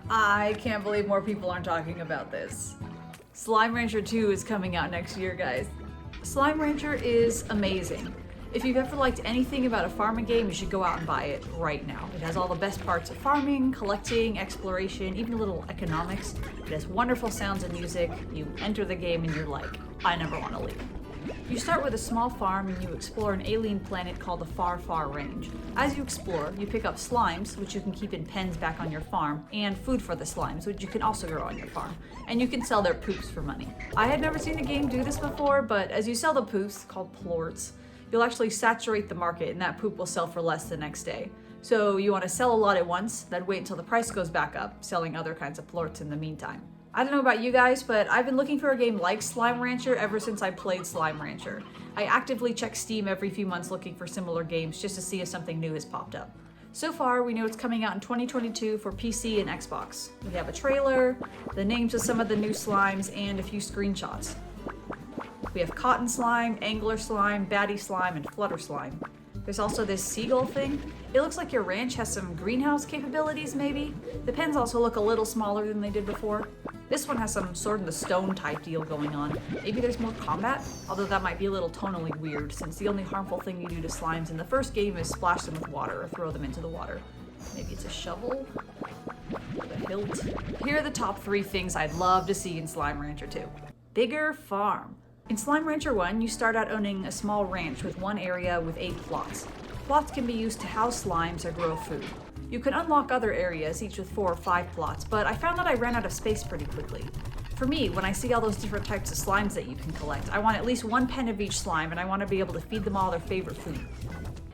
I can't believe more people aren't talking about this. Slime Rancher 2 is coming out next year, guys. Slime Rancher is amazing. If you've ever liked anything about a farming game, you should go out and buy it right now. It has all the best parts of farming, collecting, exploration, even a little economics. It has wonderful sounds and music. You enter the game and you're like, I never want to leave. You start with a small farm and you explore an alien planet called the Far Far Range. As you explore, you pick up slimes, which you can keep in pens back on your farm, and food for the slimes, which you can also grow on your farm. And you can sell their poops for money. I had never seen a game do this before, but as you sell the poops, called plorts, you'll actually saturate the market and that poop will sell for less the next day. So you want to sell a lot at once, then wait until the price goes back up, selling other kinds of plorts in the meantime. I don't know about you guys, but I've been looking for a game like Slime Rancher ever since I played Slime Rancher. I actively check Steam every few months looking for similar games just to see if something new has popped up. So far, we know it's coming out in 2022 for PC and Xbox. We have a trailer, the names of some of the new slimes, and a few screenshots. We have Cotton Slime, Angler Slime, Batty Slime, and Flutter Slime. There's also this seagull thing. It looks like your ranch has some greenhouse capabilities, maybe? The pens also look a little smaller than they did before. This one has some Sword in the Stone type deal going on. Maybe there's more combat, although that might be a little tonally weird since the only harmful thing you do to slimes in the first game is splash them with water or throw them into the water. Maybe it's a shovel? With a hilt? Here are the top 3 things I'd love to see in Slime Rancher 2. Bigger farm. In Slime Rancher 1, you start out owning a small ranch with one area with 8 plots. Plots can be used to house slimes or grow food. You can unlock other areas, each with 4 or 5 plots, but I found that I ran out of space pretty quickly. For me, when I see all those different types of slimes that you can collect, I want at least 1 pen of each slime and I want to be able to feed them all their favorite food.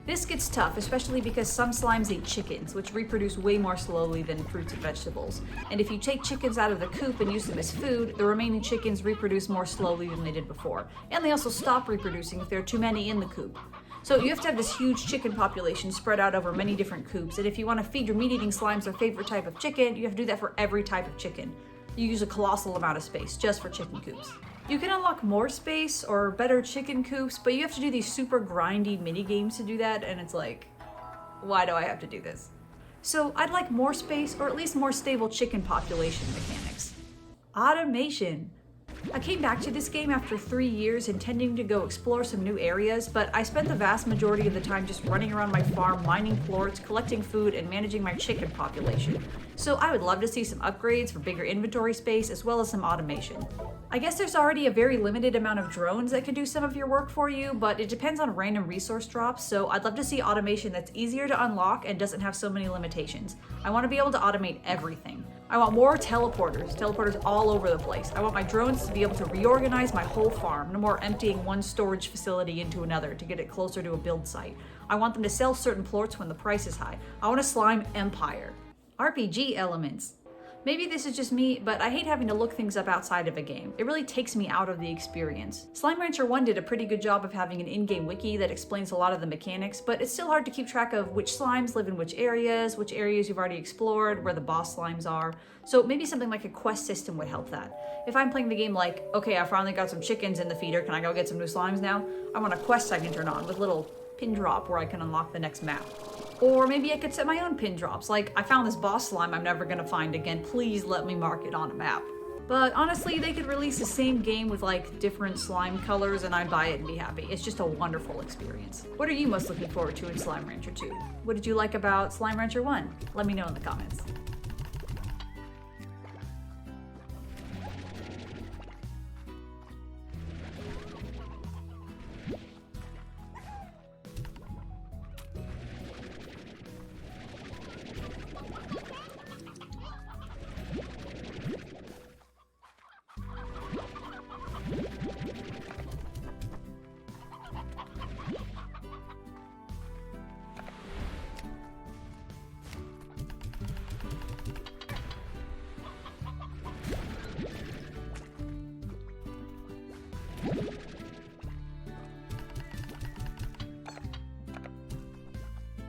This gets tough, especially because some slimes eat chickens, which reproduce way more slowly than fruits and vegetables. And if you take chickens out of the coop and use them as food, the remaining chickens reproduce more slowly than they did before. And they also stop reproducing if there are too many in the coop. So you have to have this huge chicken population spread out over many different coops, and if you want to feed your meat-eating slimes their favorite type of chicken, you have to do that for every type of chicken. You use a colossal amount of space just for chicken coops. You can unlock more space or better chicken coops, but you have to do these super grindy mini games to do that, and it's like, why do I have to do this? So I'd like more space, or at least more stable chicken population mechanics. Automation. I came back to this game after 3 years intending to go explore some new areas, but I spent the vast majority of the time just running around my farm, mining plorts, collecting food, and managing my chicken population. So I would love to see some upgrades for bigger inventory space as well as some automation. I guess there's already a very limited amount of drones that can do some of your work for you, but it depends on random resource drops, so I'd love to see automation that's easier to unlock and doesn't have so many limitations. I want to be able to automate everything. I want more teleporters all over the place. I want my drones to be able to reorganize my whole farm, no more emptying one storage facility into another to get it closer to a build site. I want them to sell certain plorts when the price is high. I want a slime empire. RPG elements. Maybe this is just me, but I hate having to look things up outside of a game. It really takes me out of the experience. Slime Rancher 1 did a pretty good job of having an in-game wiki that explains a lot of the mechanics, but it's still hard to keep track of which slimes live in which areas you've already explored, where the boss slimes are. So maybe something like a quest system would help that. If I'm playing the game like, okay, I finally got some chickens in the feeder, can I go get some new slimes now? I want a quest I can turn on with little pin drop where I can unlock the next map. Or maybe I could set my own pin drops, like, I found this boss slime I'm never gonna find again, please let me mark it on a map. But honestly, they could release the same game with like different slime colors and I'd buy it and be happy. It's just a wonderful experience. What are you most looking forward to in Slime Rancher 2? What did you like about Slime Rancher 1? Let me know in the comments.